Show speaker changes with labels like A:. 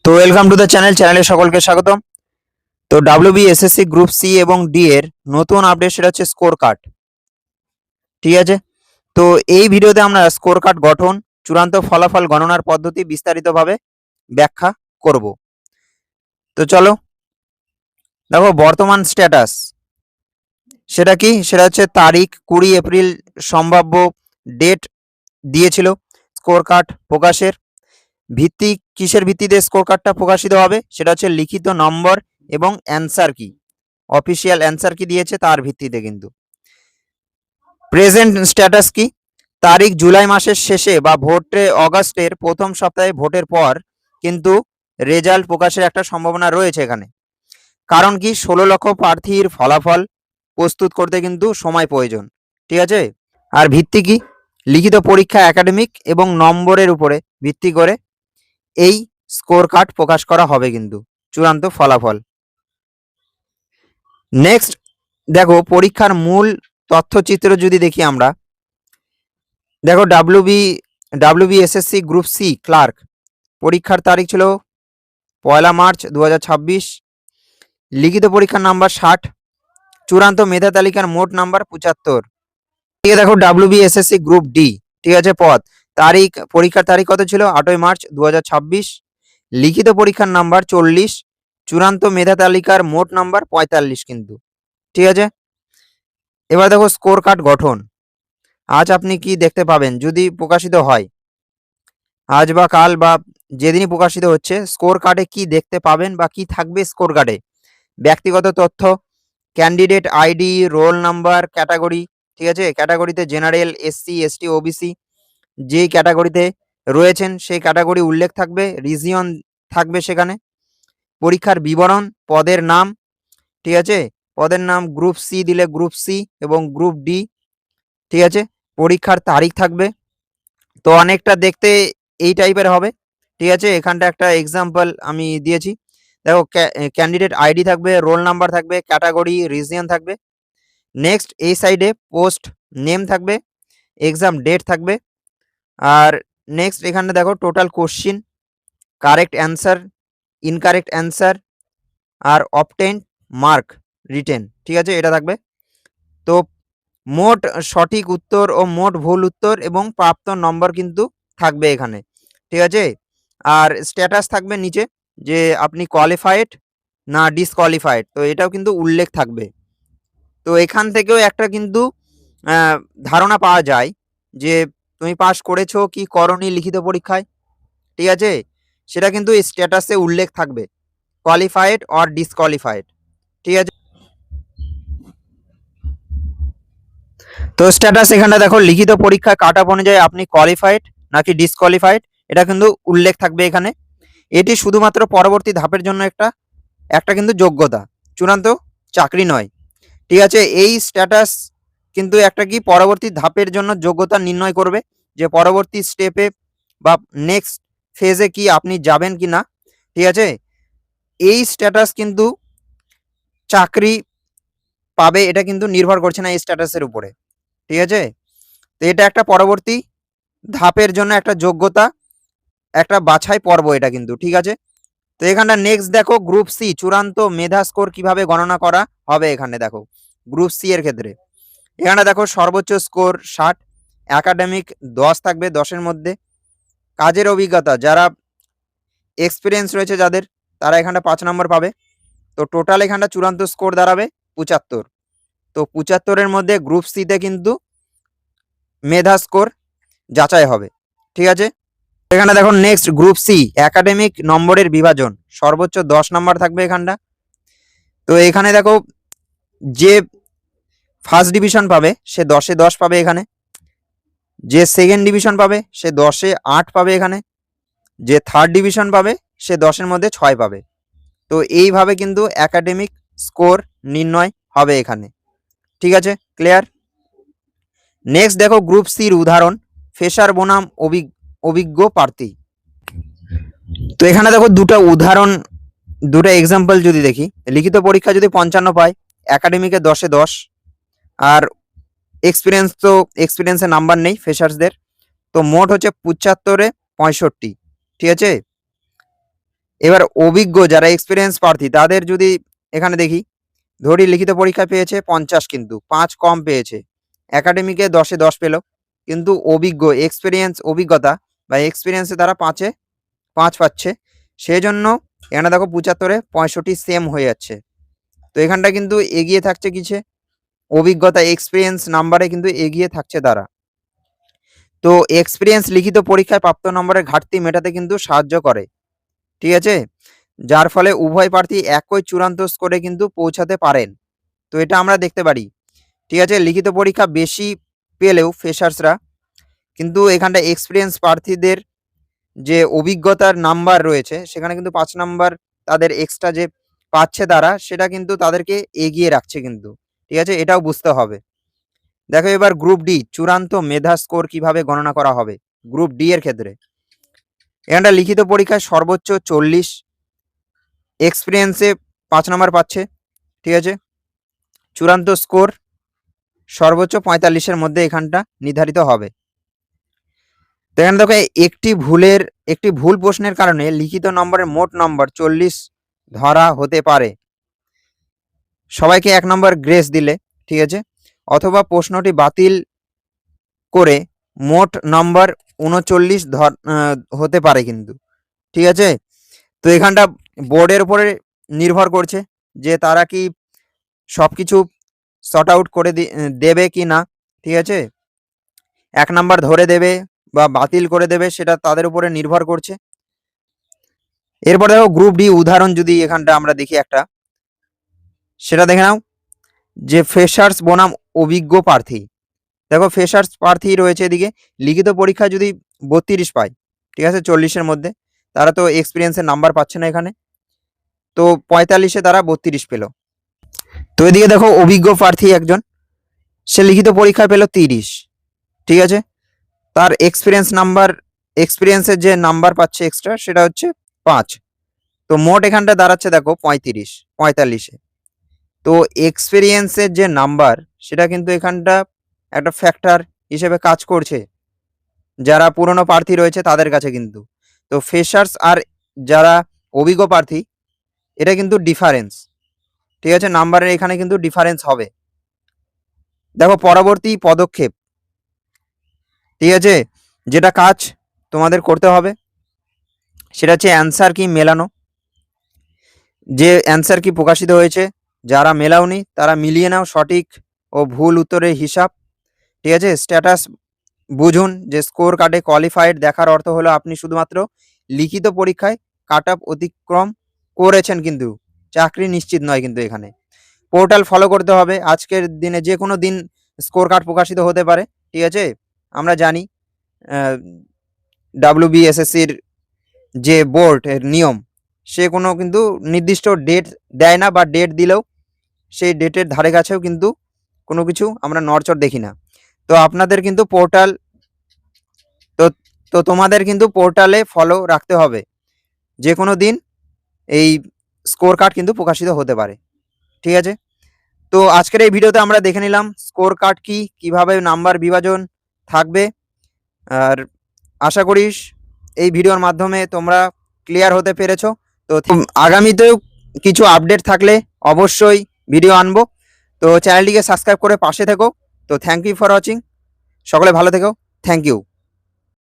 A: তো welcome to the চ্যানেলে সকলকে স্বাগতম। তো ডাব্লিউবিএসএসসি গ্রুপ সি এবং ডি এর নতুন আপডেট, সেটা হচ্ছে স্কোর কার্ড। ঠিক আছে, তো এই ভিডিওতে আমরা স্কোর কার্ড গঠন, চূড়ান্ত ফলাফল গণনার পদ্ধতি বিস্তারিতভাবে ব্যাখ্যা করব। তো চলো দেখো, বর্তমান স্ট্যাটাস সেটা কি, সেটা হচ্ছে তারিখ 20 এপ্রিল সম্ভাব্য ডেট দিয়েছিল স্কোর কার্ড প্রকাশের। ভিত্তি কিসের ভিত্তিতে স্কোর কার্ডটা প্রকাশিত হবে, সেটা হচ্ছে লিখিত নম্বর এবং অ্যান্সার কি, অফিসিয়াল অ্যান্সার কি দিয়েছে তার ভিত্তিতে। কিন্তু প্রেজেন্ট স্ট্যাটাস কি, তারিখ জুলাই মাসের শেষে বা ভোটে অগাস্টের প্রথম সপ্তাহে ভোটের পর কিন্তু রেজাল্ট প্রকাশের একটা সম্ভাবনা রয়েছে এখানে। কারণ কি, 16 লক্ষ প্রার্থীর ফলাফল প্রস্তুত করতে কিন্তু সময় প্রয়োজন। ঠিক আছে, আর ভিত্তি কি, লিখিত পরীক্ষা একাডেমিক এবং নম্বরের উপরে ভিত্তি করে এই স্কোর কার্ড প্রকাশ করা হবে কিন্তু চূড়ান্ত ফলাফল। নেক্সট দেখো, পরীক্ষার মূল তথ্যচিত্র যদি দেখি আমরা, দেখো ডাব্লিউবিএসএসসি গ্রুপ সি ক্লার্ক পরীক্ষার তারিখ ছিল 1 মার্চ 2026, লিখিত পরীক্ষার নাম্বার 60, চূড়ান্ত মেধা তালিকার মোট নাম্বার 75। ঠিক আছে, দেখো ডাব্লিউবিএসএসসি গ্রুপ ডি, ঠিক আছে, পদ তারিখ, পরীক্ষার তারিখ কত ছিল, 8 মার্চ 2026, লিখিত পরীক্ষার নাম্বার 40, চূড়ান্ত মেধা তালিকার মোট নাম্বার 45 কিন্তু। ঠিক আছে, এবার দেখো স্কোর কার্ড গঠন। আজ আপনি কি দেখতে পাবেন যদি প্রকাশিত হয়, আজ বা কাল বা যেদিনই প্রকাশিত হচ্ছে, স্কোর কার্ডে কি দেখতে পাবেন বা কি থাকবে স্কোর কার্ডে? ব্যক্তিগত তথ্য, candidate ID, roll number, category. ঠিক আছে, ক্যাটাগরিতে জেনারেল, এসসি, এসটি, ওবিসি যেই ক্যাটাগরিতে রয়েছেন সেই ক্যাটাগরি উল্লেখ থাকবে, রিজিয়ন থাকবে সেখানে, পরীক্ষার বিবরণ, পদের নাম। ঠিক আছে, পদের নাম গ্রুপ সি দিলে গ্রুপ সি এবং গ্রুপ ডি। ঠিক আছে, পরীক্ষার তারিখ থাকবে। তো অনেকটা দেখতে এই টাইপের হবে। ঠিক আছে, এখানটা একটা এক্সাম্পল আমি দিয়েছি। দেখো, ক্যান্ডিডেট আইডি থাকবে, রোল নাম্বার থাকবে, ক্যাটাগরি, রিজিয়ন থাকবে। নেক্সট এই সাইডে পোস্ট নেম থাকবে, এক্সাম ডেট থাকবে। আর নেক্সট এখানে দেখো total question, correct answer, incorrect answer, আর অবটেইনড মার্ক রিটেন। ঠিক আছে, এটা থাকবে। তো মোট সঠিক উত্তর ও মোট ভুল উত্তর এবং প্রাপ্ত নম্বর কিন্তু থাকবে এখানে। ঠিক আছে, আর স্ট্যাটাস থাকবে নিচে যে আপনি কোয়ালিফাইড না ডিসকোয়ালিফাইড, তো এটাও কিন্তু উল্লেখ থাকবে। তো এখান থেকেও একটা কিন্তু ধারণা পাওয়া যায় যে তুমি পাস করেছো কি করনি লিখিত পরীক্ষায়। ঠিক আছে, সেটা কিন্তু স্ট্যাটাসে উল্লেখ থাকবে, কোয়ালিফাইড অর ডিসকোয়ালিফাইড। ঠিক আছে, তো স্ট্যাটাস এখানটা দেখো, লিখিত পরীক্ষায় কাট অফ অনুযায়ী আপনি কোয়ালিফাইড নাকি ডিসকোয়ালিফাইড এটা কিন্তু উল্লেখ থাকবে এখানে। এটি শুধুমাত্র পরবর্তী ধাপের জন্য একটা একটা কিন্তু যোগ্যতা, চূড়ান্ত চাকরি নয়। ঠিক আছে, এই স্ট্যাটাস কিন্তু একটা কি পরবর্তী ধাপের জন্য যোগ্যতা নির্ণয় করবে, যে পরবর্তী স্টেপে বা নেক্সট ফেজে কি আপনি যাবেন কি না। ঠিক আছে, এই স্ট্যাটাস কিন্তু চাকরি পাবে এটা কিন্তু নির্ভর করছে না এই স্ট্যাটাসের উপরে। ঠিক আছে, তো এটা একটা পরবর্তী ধাপের জন্য একটা যোগ্যতা, একটা বাছাই পর্ব এটা কিন্তু। ঠিক আছে, তো এখানটা নেক্সট দেখো, গ্রুপ সি চূড়ান্ত মেধা স্কোর কিভাবে গণনা করা হবে। এখানে দেখো গ্রুপ সি এর ক্ষেত্রে এখানে দেখো সর্বোচ্চ স্কোর 60, একাডেমিক 10 থাকবে, 10-এর মধ্যে কাজের অভিজ্ঞতা, যারা এক্সপিরিয়েন্স রয়েছে যাদের, তারা এখানটা 5 নম্বর পাবে। তো টোটাল এখানটা চূড়ান্ত স্কোর দাঁড়াবে 75। তো 75-এর মধ্যে গ্রুপ সিতে কিন্তু মেধা স্কোর যাচাই হবে। ঠিক আছে, এখানে দেখো নেক্সট গ্রুপ সি একাডেমিক নম্বরের বিভাজন, সর্বোচ্চ 10 নম্বর থাকবে এখানটা। তো এখানে দেখো যে ফার্স্ট ডিভিশন পাবে সে 10-এ 10 পাবে এখানে, যে সেকেন্ড ডিভিশন পাবে সে 10-এ 8 পাবে এখানে, যে থার্ড ডিভিশন পাবে সে 10-এর মধ্যে 6 পাবে। তো এইভাবে কিন্তু একাডেমিক স্কোর নির্ণয় হবে এখানে। ঠিক আছে, ক্লিয়ার। নেক্সট দেখো গ্রুপ সির উদাহরণ, ফ্রেশার বনাম অভিজ্ঞ প্রার্থী। তো এখানে দেখো দুটো উদাহরণ, দুটো এক্সাম্পল যদি দেখি, লিখিত পরীক্ষা যদি 55 পায়, একাডেমিকে 10-এ 10, আর এক্সপিরিয়েন্স তো এক্সপিরিয়েন্সের নাম্বার নেই ফ্রেশার্সদের, তো মোট হচ্ছে 75-এ 65। ঠিক আছে, এবার অভিজ্ঞ যারা এক্সপিরিয়েন্স প্রার্থী তাদের যদি এখানে দেখি, ধরি লিখিত পরীক্ষায় পেয়েছে 50, কিন্তু 5 কম পেয়েছে, একাডেমিকে 10-এ 10 পেল, কিন্তু অভিজ্ঞতা বা এক্সপিরিয়েন্সে তারা 5-এ 5 পাচ্ছে। সেই জন্য এখানে দেখো 75-এ 65 সেম হয়ে যাচ্ছে। তো এখানটা কিন্তু এগিয়ে থাকছে কিসে? অভিজ্ঞতা, এক্সপিরিয়েন্স নাম্বারে কিন্তু এগিয়ে থাকছে তারা। তো এক্সপিরিয়েন্স লিখিত পরীক্ষায় প্রাপ্ত নম্বরের ঘাটতি মেটাতে কিন্তু সাহায্য করে, ঠিক আছে, যার ফলে উভয় প্রার্থী একই চূড়ান্ত স্কোরে কিন্তু পৌঁছাতে পারেন। তো এটা আমরা দেখতে পারি, ঠিক আছে। লিখিত পরীক্ষা বেশি পেলেও ফ্রেশার্সরা কিন্তু এখানটা এক্সপিরিয়েন্স প্রার্থীদের যে অভিজ্ঞতার নাম্বার রয়েছে সেখানে কিন্তু 5 নাম্বার তাদের এক্সট্রা যে পাচ্ছে তারা, সেটা কিন্তু তাদেরকে এগিয়ে রাখছে কিন্তু, ঠিক আছে, এটাও বুঝতে হবে। দেখো এবার গ্রুপ ডি চূড়ান্ত মেধা স্কোর কিভাবে গণনা করা হবে। গ্রুপ ডি এর ক্ষেত্রে এখানটা লিখিত পরীক্ষায় সর্বোচ্চ 40, এক্সপিরিয়েন্সে 5 নাম্বার পাচ্ছে, ঠিক আছে। চূড়ান্ত স্কোর সর্বোচ্চ 45-এর মধ্যে এখানটা নির্ধারিত হবে। তো এখানে দেখো একটি ভুল প্রশ্নের কারণে লিখিত নম্বরের মোট নম্বর 40 ধরা হতে পারে। সবাইকে 1 নম্বর গ্রেস দিলে, ঠিক আছে, অথবা প্রশ্নটি বাতিল করে মোট নম্বর 39 হতে পারে কিন্তু, ঠিক আছে। তো এখানটা বোর্ডের উপরে নির্ভর করছে যে তারা কি সবকিছু সর্ট আউট করে দেবে কি না, ঠিক আছে। 1 নাম্বার ধরে দেবে বা বাতিল করে দেবে সেটা তাদের উপরে নির্ভর করছে। এরপর দেখো গ্রুপ ডি উদাহরণ যদি এখানটা আমরা দেখি একটা, সেটা দেখে নাও যে ফ্রেশার্স বনাম অভিজ্ঞ প্রার্থী। দেখো ফ্রেশার্স প্রার্থী রয়েছে এদিকে, লিখিত পরীক্ষা যদি 32 পায়, ঠিক আছে, 40-এর মধ্যে, তারা তো এক্সপিরিয়েন্সের নাম্বার পাচ্ছে না এখানে, তো 45-এ তারা 32 পেল। তো এদিকে দেখো অভিজ্ঞ প্রার্থী একজন, সে লিখিত পরীক্ষায় পেল 30, ঠিক আছে, তার এক্সপিরিয়েন্সের যে নাম্বার পাচ্ছে এক্সট্রা সেটা হচ্ছে 5। তো মোট এখানটা দাঁড়াচ্ছে দেখো 45-এ। তো এক্সপিরিয়েন্সের যে নাম্বার সেটা কিন্তু এখানটা একটা ফ্যাক্টর হিসেবে কাজ করছে যারা পুরনো প্রার্থী রয়েছে তাদের কাছে কিন্তু। তো ফ্রেশার্স আর যারা অভিজ্ঞ প্রার্থী, এটা কিন্তু ডিফারেন্স, ঠিক আছে, নাম্বারের এখানে কিন্তু ডিফারেন্স হবে। দেখো পরবর্তী পদক্ষেপ, ঠিক আছে, যেটা কাজ তোমাদের করতে হবে সেটা হচ্ছে অ্যান্সার কি মেলানো। যে অ্যান্সার কি প্রকাশিত হয়েছে, যারা মেলাওনি তারা মিলিয়ে নাও সঠিক ও ভুল উত্তরের হিসাব, ঠিক আছে। স্ট্যাটাস বুঝুন যে স্কোর কার্ডে কোয়ালিফাইড দেখার অর্থ হলো আপনি শুধুমাত্র লিখিত পরীক্ষায় কাট অফ অতিক্রম করেছেন, কিন্তু চাকরি নিশ্চিত নয় কিন্তু এখানে। পোর্টাল ফলো করতে হবে, আজকের দিনে যে কোনো দিন স্কোর কার্ড প্রকাশিত হতে পারে, ঠিক আছে। আমরা জানি WBSSCর যে বোর্ড এর নিয়ম, সে কোনো কিন্তু নির্দিষ্ট ডেট দেয় না, বা ডেট দিলেও সেই ডেটের ধারে কাছেও কিন্তু কোনো কিছু আমরা নড়চড় দেখি না। তো আপনাদের কিন্তু পোর্টাল তো তোমাদের কিন্তু পোর্টালে ফলো রাখতে হবে, যে কোনো দিন এই স্কোর কার্ড কিন্তু প্রকাশিত হতে পারে, ঠিক আছে। তো আজকের এই ভিডিওতে আমরা দেখে নিলাম স্কোর কার্ড কি, কিভাবে নাম্বার বিভাজন থাকবে, আর আশা করিস এই ভিডিওর মাধ্যমে তোমরা ক্লিয়ার হতে পেরেছো। তো আগামীতেও কিছু আপডেট থাকলে অবশ্যই ভিডিও আনবো। তো চ্যানেলটিকে সাবস্ক্রাইব করে পাশে থেকো। তো থ্যাংক ইউ ফর ওয়াচিং, সকলে ভালো থেকো, থ্যাংক ইউ।